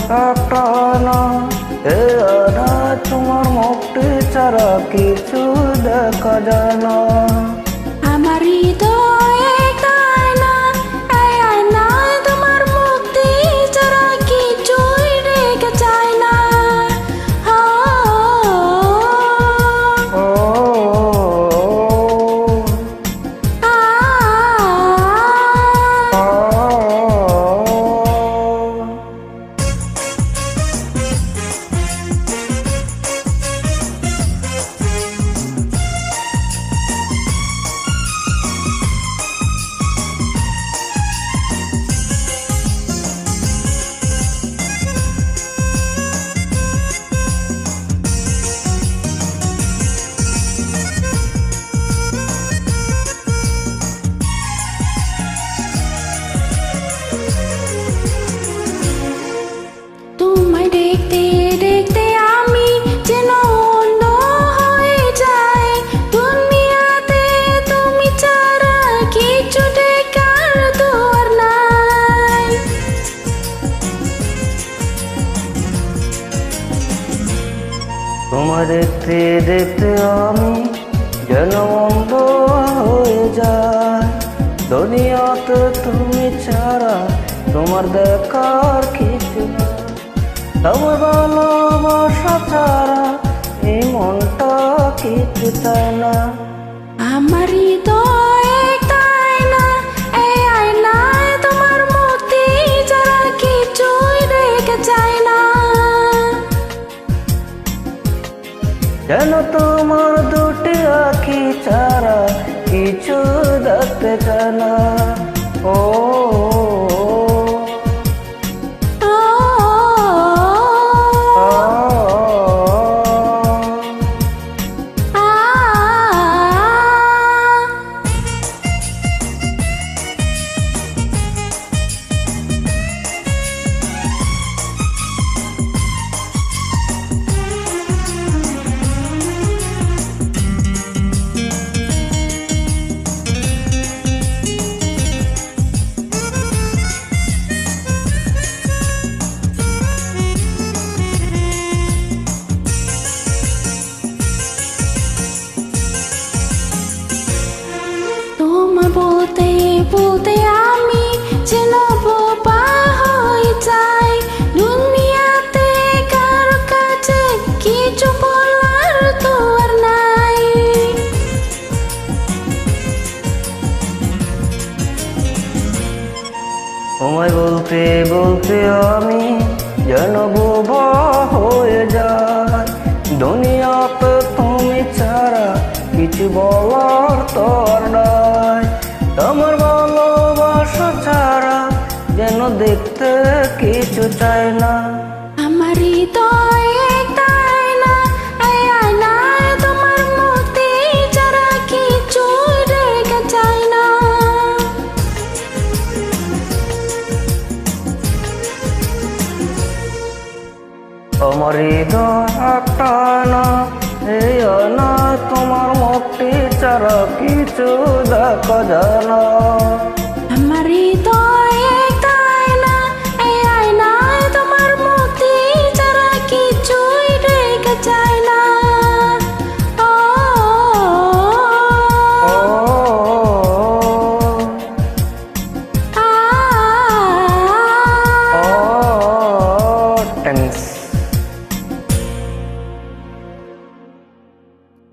একটা না এ আনা তোমার মুখটি ছাড়া কিছু দেখা যায় না। আমার হৃদয়ে আয়না, এই আয়নায় তোমার মুক্তি ছাড়া কিছুই রেখে চায় না। ও তোমায় দেখতে দেখতে আমি যেন অন্ধ হয়ে যাই। দুনিয়াতে তুমি ছাড়া কিছু দেখার তো আর নাই। তোমায় দেখতে দেখতে আমি যেন অন্ধ হয়ে যাই। দুনিয়াতে তুমি ছাড়া তোমার দেখার কিছু না। তোমার ভালোবাসা ছাড়া এই মনটা কিছু চায় না। আমার হৃদয়ে আয়না, এই আয়নায় তোমার মুক্তি ছাড়া কিছুই রেখে চায় না। যেন তোমার দুটি আঁখি ছাড়া কিছু দেখতে চায় না। ও তোমার বলতে বলতে আমি যেন বোবা হয়ে যাই। দুনিয়াতে কারো কাছে কিছু বলার তো আর নাই। তোমায় বলতে বলতে আমি যেন বোবা হয়ে যাই। দুনিয়াতে তুমি ছাড়া কিছু বলার তোর নাই। তোমার ভালোবাসা ছাড়া যেন দেখতে কিছু চায় না। আমার হৃদয়ে আয়না, এই আয়নায় তোমার মুক্তি ছাড়া কিছুই রেখে চায় না। আমার হৃদয় একটা না এই আয়না তোমার মুখটি ছাড়া কিছু দেখা যায় না।